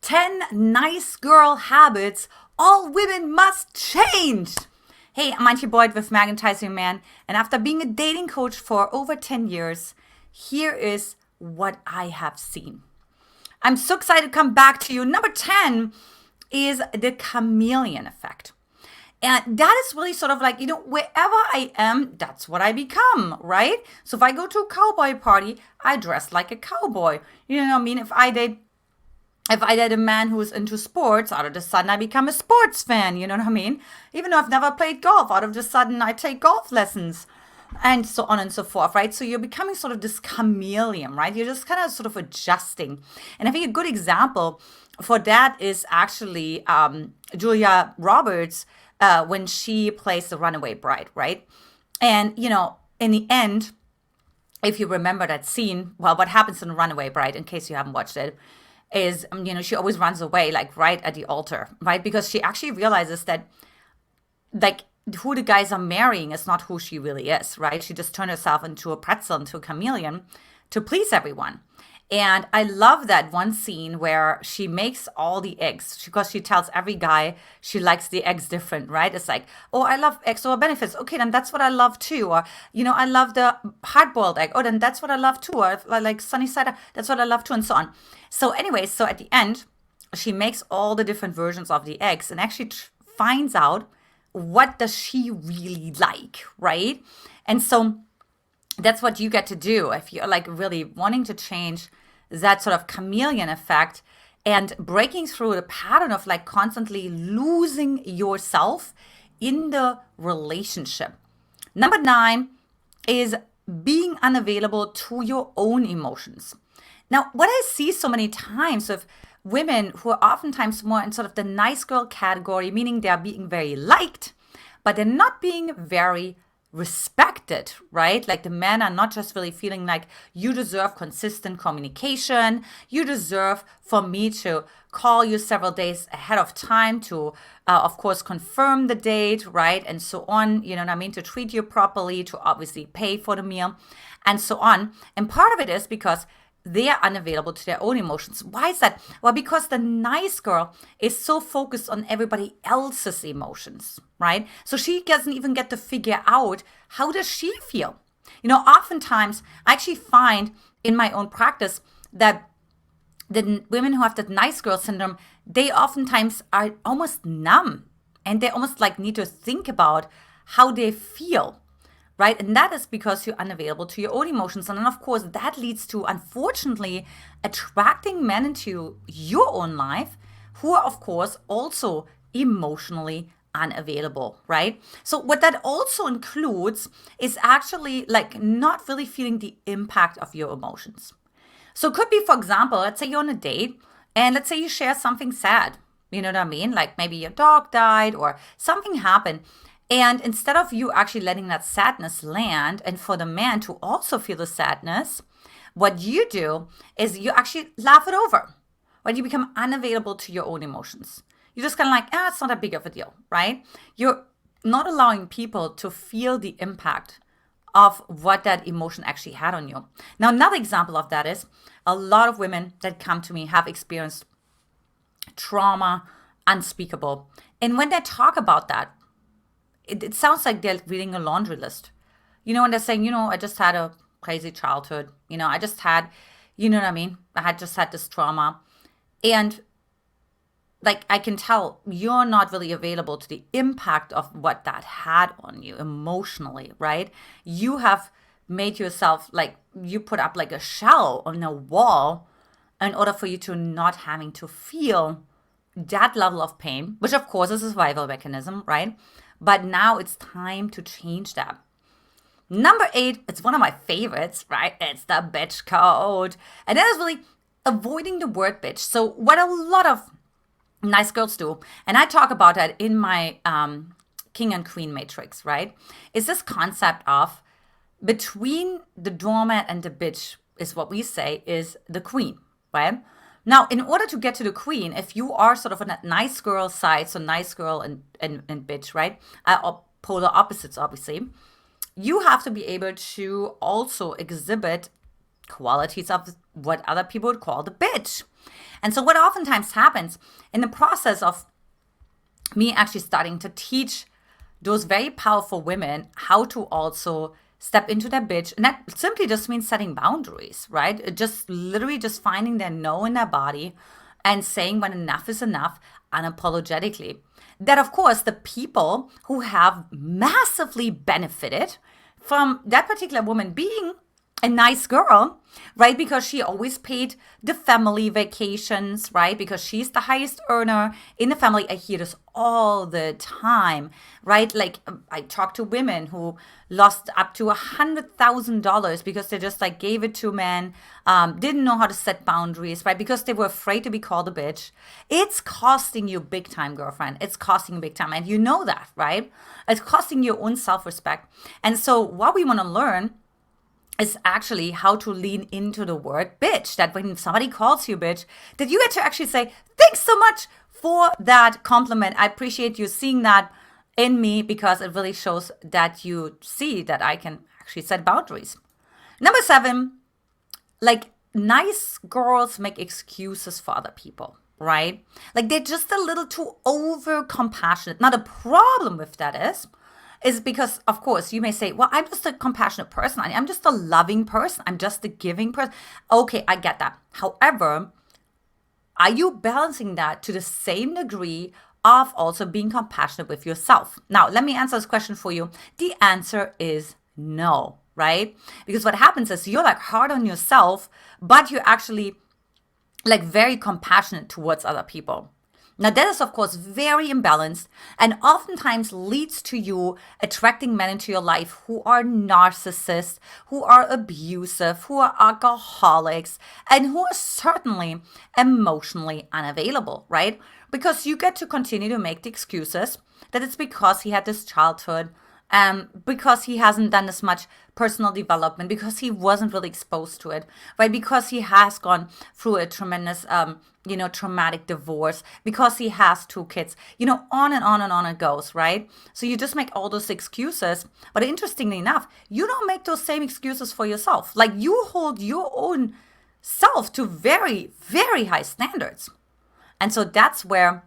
10 nice girl habits all women must change. Hey, I'm Antia with Magnetize Your Man, and after being a dating coach for over 10 years, here is what I have seen. I'm so excited to come back to you. Number 10 is the chameleon effect. And that is really sort of like, wherever I am, that's what I become, right? So if I go to a cowboy party, I dress like a cowboy. You know what I mean? If I date a man who's into sports, out of the sudden I become a sports fan, you know what I mean? Even though I've never played golf, out of the sudden I take golf lessons and so on and so forth, right? So you're becoming sort of this chameleon, right? You're just kind of sort of adjusting. And I think a good example for that is actually Julia Roberts when she plays the runaway bride, right? And, in the end, if you remember that scene, well, what happens in the runaway bride, in case you haven't watched it, is, she always runs away, like right at the altar, right? Because she actually realizes that, like, who the guys are marrying is not who she really is, right? She just turned herself into a pretzel, into a chameleon to please everyone. And I love that one scene where she makes all the eggs because she tells every guy she likes the eggs different, right? It's like, oh, I love eggs or benefits. Okay, then that's what I love too. Or, I love the hard-boiled egg. Oh, then that's what I love too. Or I like sunny side up. That's what I love too, and so on. So anyway, so at the end, she makes all the different versions of the eggs and actually finds out what does she really like, right? And so that's what you get to do if you're like really wanting to change that sort of chameleon effect and breaking through the pattern of like constantly losing yourself in the relationship. Number 9 is being unavailable to your own emotions. Now, what I see so many times of women who are oftentimes more in sort of the nice girl category, meaning they're being very liked, but they're not being very respected, right? Like the men are not just really feeling like you deserve consistent communication. You deserve for me to call you several days ahead of time to, of course, confirm the date, right? And so on, you know what I mean? To treat you properly, to obviously pay for the meal and so on. And part of it is because they are unavailable to their own emotions. Why is that? Well, because the nice girl is so focused on everybody else's emotions, right? So she doesn't even get to figure out how does she feel. Oftentimes I actually find in my own practice that the women who have that nice girl syndrome, they oftentimes are almost numb and they almost like need to think about how they feel. Right? And that is because you're unavailable to your own emotions. And then, of course, that leads to, unfortunately, attracting men into your own life who are, of course, also emotionally unavailable, right? So what that also includes is actually like not really feeling the impact of your emotions. So it could be, for example, let's say you're on a date and let's say you share something sad. You know what I mean? Like maybe your dog died or something happened. And instead of you actually letting that sadness land and for the man to also feel the sadness, what you do is you actually laugh it over. Right? You become unavailable to your own emotions. You're just kind of like, it's not that big of a deal, right? You're not allowing people to feel the impact of what that emotion actually had on you. Now, another example of that is a lot of women that come to me have experienced trauma unspeakable. And when they talk about that, it sounds like they're reading a laundry list. And they're saying, I just had a crazy childhood. I just had, you know what I mean? I had just had this trauma. And like, I can tell you're not really available to the impact of what that had on you emotionally, right? You have made yourself like, you put up like a shell on a wall in order for you to not having to feel that level of pain, which of course is a survival mechanism, right? But now it's time to change that. Number 8, it's one of my favorites, right? It's the bitch code. And that is really avoiding the word bitch. So what a lot of nice girls do, and I talk about that in my King and Queen matrix, right? Is this concept of between the doormat and the bitch is what we say is the queen, right? Now, in order to get to the queen, if you are sort of on that nice girl side, so nice girl and bitch, right? Polar opposites, obviously. You have to be able to also exhibit qualities of what other people would call the bitch. And so what oftentimes happens in the process of me actually starting to teach those very powerful women how to also step into their bitch. And that simply just means setting boundaries, right? It just literally just finding their no in their body and saying when enough is enough unapologetically. That, of course, the people who have massively benefited from that particular woman being a nice girl, right? Because she always paid the family vacations, right? Because she's the highest earner in the family. I hear this all the time, right? Like I talk to women who lost up to $100,000 because they just like gave it to men, didn't know how to set boundaries, right? Because they were afraid to be called a bitch. It's costing you big time, girlfriend. It's costing you big time. And you know that, right? It's costing your own self-respect. And so what we want to learn is actually how to lean into the word bitch. That when somebody calls you bitch, that you get to actually say, thanks so much for that compliment. I appreciate you seeing that in me because it really shows that you see that I can actually set boundaries. Number 7, like nice girls make excuses for other people, right? Like they're just a little too over compassionate. Now the problem with that is because, of course, you may say, well, I'm just a compassionate person. I'm just a loving person. I'm just a giving person. Okay, I get that. However, are you balancing that to the same degree of also being compassionate with yourself? Now, let me answer this question for you. The answer is no, right? Because what happens is you're like hard on yourself, but you're actually like very compassionate towards other people. Now, that is, of course, very imbalanced and oftentimes leads to you attracting men into your life who are narcissists, who are abusive, who are alcoholics, and who are certainly emotionally unavailable, right? Because you get to continue to make the excuses that it's because he had this childhood, because he hasn't done as much personal development, because he wasn't really exposed to it, right? Because he has gone through a tremendous, traumatic divorce, because he has 2 kids, on and on and on it goes, right? So you just make all those excuses. But interestingly enough, you don't make those same excuses for yourself. Like you hold your own self to very, very high standards. And so that's where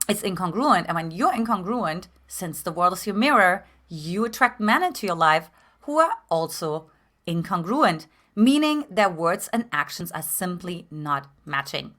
it's incongruent. And when you're incongruent, since the world is your mirror, you attract men into your life who are also incongruent, meaning their words and actions are simply not matching.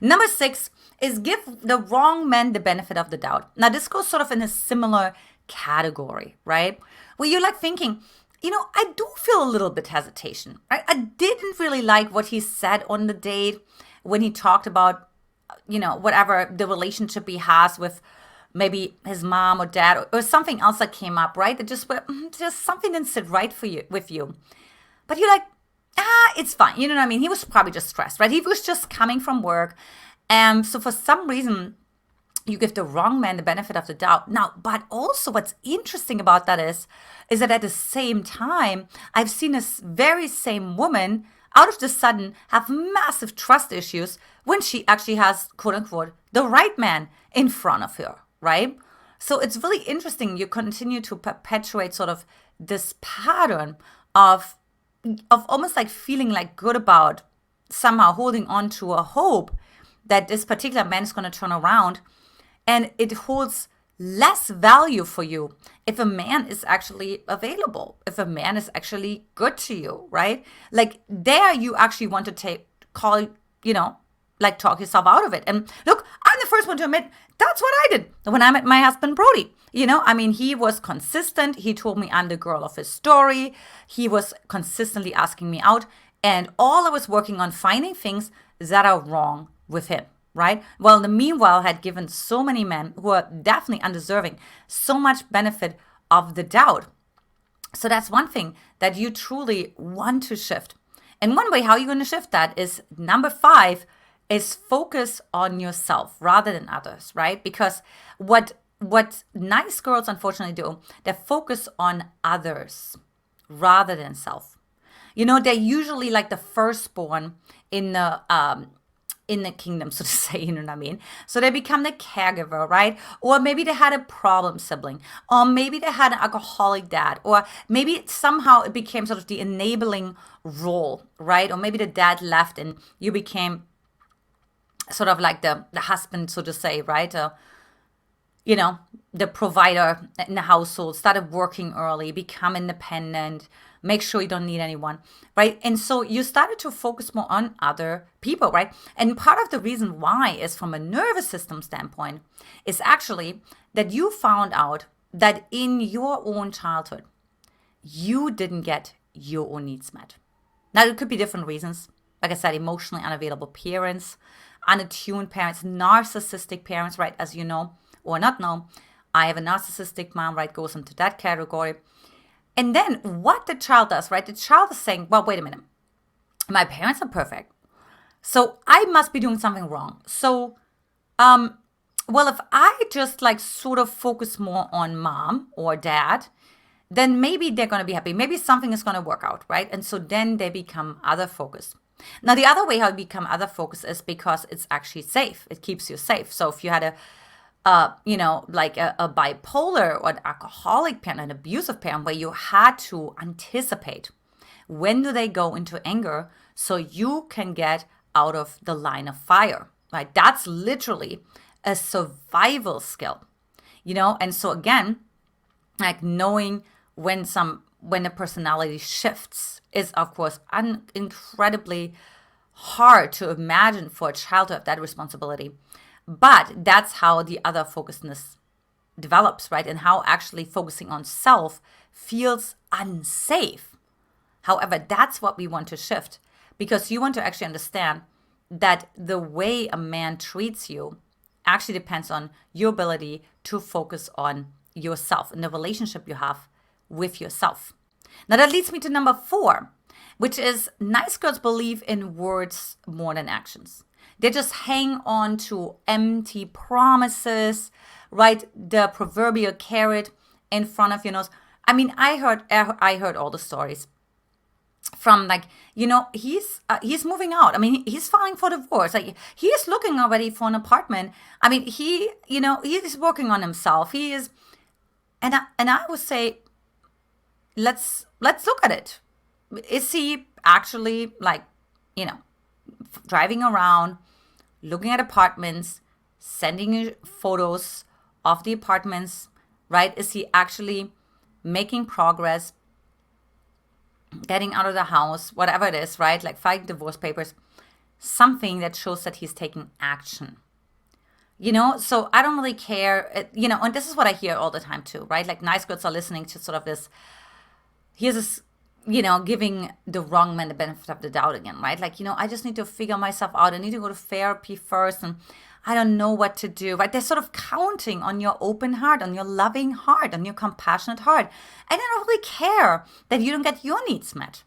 Number 6 is give the wrong men the benefit of the doubt. Now, this goes sort of in a similar category, right? Where you're like thinking, I do feel a little bit hesitation, right? I didn't really like what he said on the date when he talked about, whatever the relationship he has with maybe his mom or dad or something else that came up, right? That just something didn't sit right with you. But you're like, it's fine. You know what I mean? He was probably just stressed, right? He was just coming from work. And so for some reason, you give the wrong man the benefit of the doubt. Now, but also what's interesting about that is that at the same time, I've seen this very same woman out of the sudden have massive trust issues when she actually has, quote unquote, the right man in front of her, right? So it's really interesting. You continue to perpetuate sort of this pattern of almost like feeling like good about somehow holding on to a hope that this particular man is going to turn around, and it holds less value for you if a man is actually available, if a man is actually good to you, right? Like there you actually want to talk yourself out of it. And look, I'm the first one to admit that's what I did when I met my husband, Brody. He was consistent. He told me I'm the girl of his story. He was consistently asking me out. And all I was working on finding things that are wrong with him, right? Well, in the meanwhile, had given so many men who are definitely undeserving so much benefit of the doubt. So that's one thing that you truly want to shift. And one way how you're going to shift that is number 5 is focus on yourself rather than others, right? Because what nice girls unfortunately do, they focus on others rather than self. They're usually like the firstborn in the kingdom, so to say, you know what I mean? So they become the caregiver, right? Or maybe they had a problem sibling, or maybe they had an alcoholic dad, or maybe somehow it became sort of the enabling role, right? Or maybe the dad left and you became sort of like the husband, so to say, right? The provider in the household, started working early, become independent, make sure you don't need anyone, right? And so you started to focus more on other people, right? And part of the reason why is from a nervous system standpoint is actually that you found out that in your own childhood, you didn't get your own needs met. Now, it could be different reasons. Like I said, emotionally unavailable parents, unattuned parents, narcissistic parents, right? As you know, or not know, I have a narcissistic mom, right? Goes into that category. And then what the child does, right? The child is saying, well, wait a minute. My parents are perfect. So I must be doing something wrong. So, well, if I just like sort of focus more on mom or dad, then maybe they're going to be happy. Maybe something is going to work out, right? And so then they become other focused. Now, the other way how you become other focused is because it's actually safe. It keeps you safe. So if you had like a bipolar or an alcoholic parent, an abusive parent, where you had to anticipate when do they go into anger so you can get out of the line of fire, right? That's literally a survival skill, And so again, like knowing when the personality shifts is, of course, incredibly hard to imagine for a child to have that responsibility. But that's how the other focusedness develops, right? And how actually focusing on self feels unsafe. However, that's what we want to shift, because you want to actually understand that the way a man treats you actually depends on your ability to focus on yourself and the relationship you have with yourself. Now that leads me to number 4, which is nice girls believe in words more than actions. They just hang on to empty promises, right? The proverbial carrot in front of your nose. I mean, I heard all the stories from like, he's moving out. I mean, he's filing for divorce. Like, he is looking already for an apartment. I mean, he is working on himself. He is, and I would say, let's look at it. Is he actually like, driving around, looking at apartments, sending you photos of the apartments, right? Is he actually making progress, getting out of the house, whatever it is, right? Like filing divorce papers, something that shows that he's taking action. So I don't really care, and this is what I hear all the time too, right? Like nice girls are listening to sort of this, here's this, giving the wrong man the benefit of the doubt again, right? Like, I just need to figure myself out. I need to go to therapy first, and I don't know what to do, right? They're sort of counting on your open heart, on your loving heart, on your compassionate heart. And they don't really care that you don't get your needs met.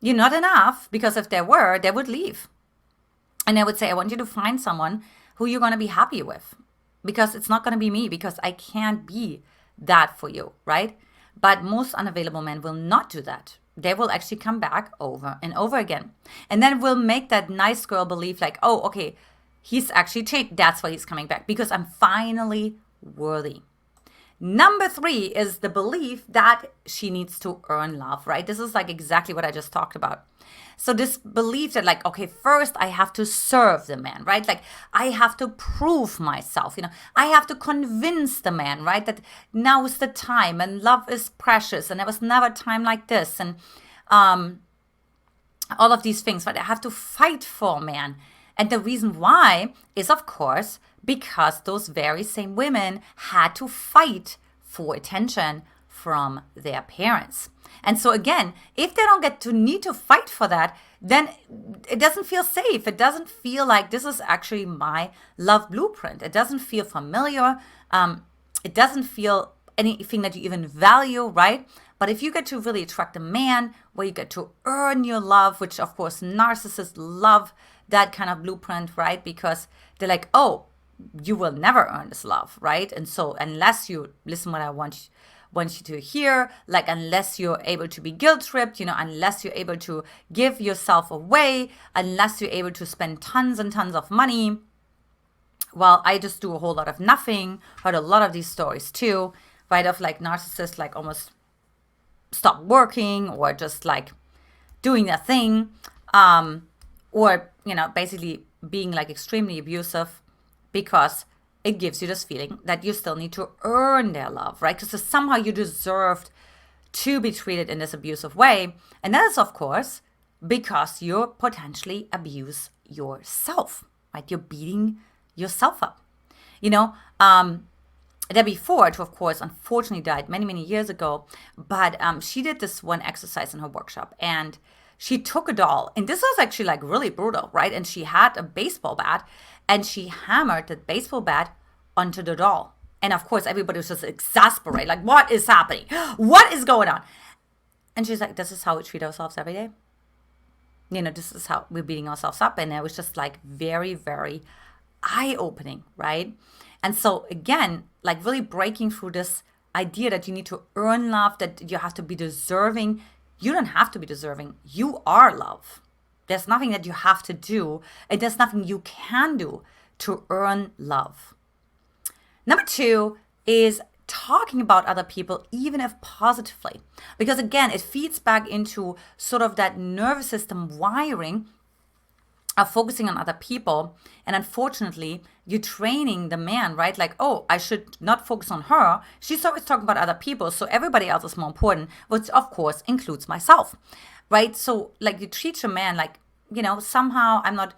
You're not enough, because if there were, they would leave. And I would say, I want you to find someone who you're going to be happy with, because it's not going to be me, because I can't be that for you, right? But most unavailable men will not do that. They will actually come back over and over again. And then will make that nice girl believe like, oh, okay, he's actually changed. That's why he's coming back, because I'm finally worthy. Number 3 is the belief that she needs to earn love, right? This is like exactly what I just talked about. So this belief that like, okay, first I have to serve the man, right? Like I have to prove myself, I have to convince the man, right? That now is the time and love is precious and there was never a time like this. And all of these things, right? I have to fight for a man. And the reason why is, of course, because those very same women had to fight for attention from their parents. And so again, if they don't get to need to fight for that, then it doesn't feel safe. It doesn't feel like this is actually my love blueprint. It doesn't feel familiar. It doesn't feel anything that you even value, right? But if you get to really attract a man where you get to earn your love, which of course narcissists love that kind of blueprint, right? Because they're like, oh, you will never earn this love, right? And so unless you listen what I want you to hear, like unless you're able to be guilt tripped, unless you're able to give yourself away, unless you're able to spend tons and tons of money, well, I just do a whole lot of nothing. Heard a lot of these stories too, right? Of like narcissists like almost stop working or just like doing their thing, or basically being like extremely abusive because it gives you this feeling that you still need to earn their love, right? Because somehow you deserved to be treated in this abusive way. And that is, of course, because you potentially abuse yourself, right? You're beating yourself up. Debbie Ford, who of course unfortunately died many, many years ago, but she did this one exercise in her workshop, and she took a doll, and this was actually like really brutal, right? And she had a baseball bat, and she hammered the baseball bat onto the doll. And of course, everybody was just exasperated, like, what is happening? What is going on? And she's like, this is how we treat ourselves every day. This is how we're beating ourselves up. And it was just like very, very eye-opening, right? And so again, like really breaking through this idea that you need to earn love, that you have to be deserving. You don't have to be deserving. You are love. There's nothing that you have to do, and there's nothing you can do to earn love. Number 2 is talking about other people, even if positively. Because again, it feeds back into sort of that nervous system wiring of focusing on other people. And unfortunately, you're training the man, right? Like, oh, I should not focus on her. She's always talking about other people, so everybody else is more important, which of course includes myself, right? So like you treat your man like, somehow I'm not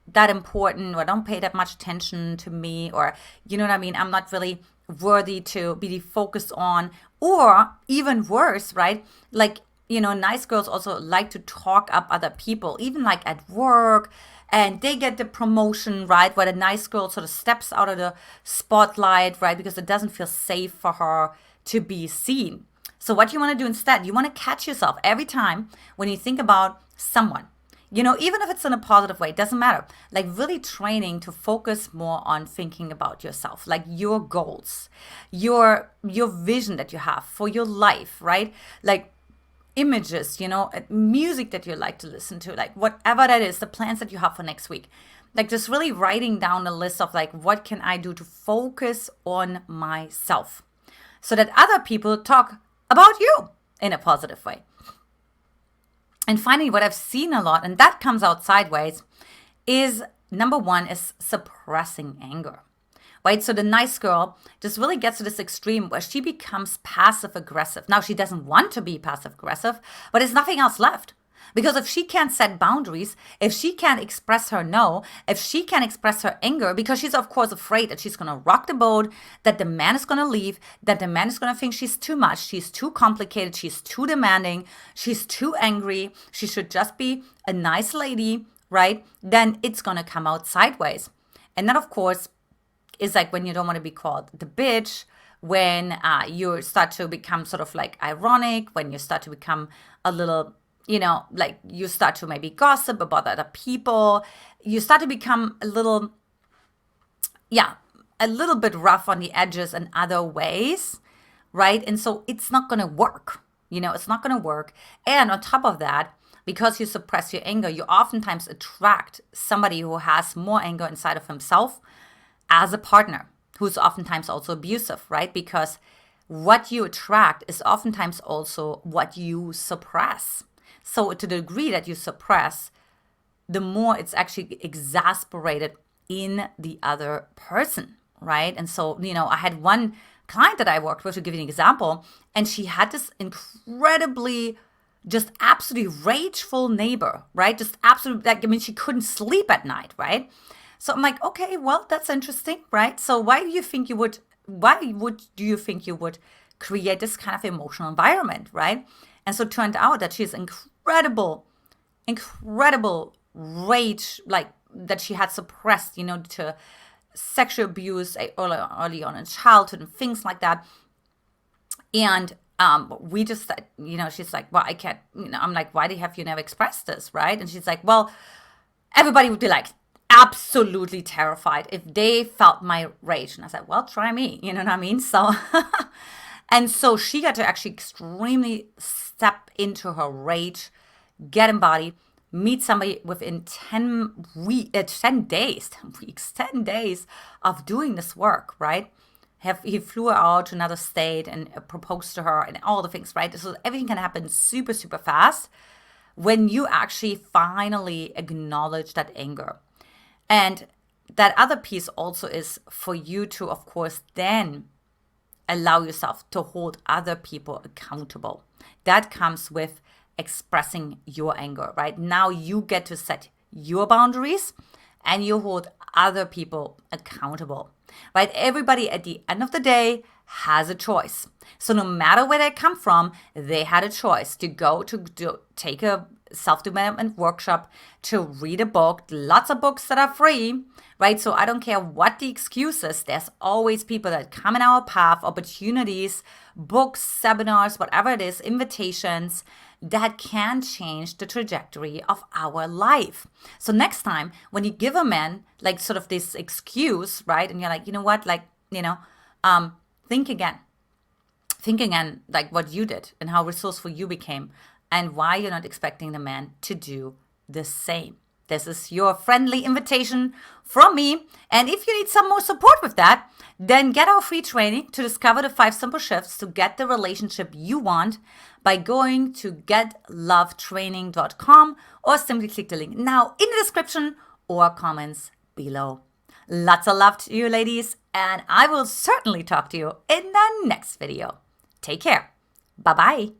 that important, or don't pay that much attention to me, or you know what I mean? I'm not really worthy to be focused on, or even worse, right? Like, nice girls also like to talk up other people, even like at work, and they get the promotion, right? Where the nice girl sort of steps out of the spotlight, right? Because it doesn't feel safe for her to be seen. So what you want to do instead, you want to catch yourself every time when you think about someone, even if it's in a positive way, it doesn't matter. Like really training to focus more on thinking about yourself, like your goals, your vision that you have for your life, right? Like images, music that you like to listen to, like whatever that is, the plans that you have for next week. Like just really writing down a list of like, what can I do to focus on myself so that other people talk about you in a positive way. And finally, what I've seen a lot, and that comes out sideways, is number 1 is suppressing anger, right? So the nice girl just really gets to this extreme where she becomes passive aggressive. Now, she doesn't want to be passive aggressive, but there's nothing else left. Because if she can't set boundaries, if she can't express her no, if she can't express her anger, because she's of course afraid that she's going to rock the boat, that the man is going to leave, that the man is going to think she's too much, she's too complicated, she's too demanding, she's too angry, she should just be a nice lady, right? Then it's going to come out sideways. And that of course is like when you don't want to be called the bitch, when you start to become sort of like ironic, when you start to become a little, like you start to maybe gossip about other people. You start to become a little bit rough on the edges in other ways, right? And so it's not going to work. It's not going to work. And on top of that, because you suppress your anger, you oftentimes attract somebody who has more anger inside of himself as a partner, who's oftentimes also abusive, right? Because what you attract is oftentimes also what you suppress. So to the degree that you suppress, the more it's actually exasperated in the other person, right? And so, I had one client that I worked with, to give you an example, and she had this incredibly, just absolutely rageful neighbor, right? Just absolutely, she couldn't sleep at night, right? So I'm like, okay, well, that's interesting, right? So why do you think you would create this kind of emotional environment, right? And so it turned out that she's incredible rage, like that she had suppressed, to sexual abuse early on in childhood and things like that. And we just, she's like, well, I can't, I'm like, why have you never expressed this, right? And she's like, well, everybody would be like absolutely terrified if they felt my rage. And I said, well, try me, you know what I mean? So, and so she got to actually extremely step into her rage, get embodied, meet somebody within 10 days of doing this work, right? He flew her out to another state and proposed to her and all the things, right? So everything can happen super, super fast when you actually finally acknowledge that anger. And that other piece also is for you to, of course, then allow yourself to hold other people accountable. That comes with expressing your anger, right? Now you get to set your boundaries and you hold other people accountable, right? Everybody at the end of the day has a choice. So no matter where they come from, they had a choice to go to take a self-development workshop, to read a book, lots of books that are free, right? So I don't care what the excuse is. There's always people that come in our path, opportunities, books, seminars, whatever it is, invitations that can change the trajectory of our life. So next time when you give a man like sort of this excuse, right? And you're like, you know what, like, think again. Think again, like what you did and how resourceful you became and why you're not expecting the man to do the same. This is your friendly invitation from me. And if you need some more support with that, then get our free training to discover the 5 simple shifts to get the relationship you want by going to getlovetraining.com or simply click the link now in the description or comments below. Lots of love to you, ladies, and I will certainly talk to you in the next video. Take care. Bye-bye.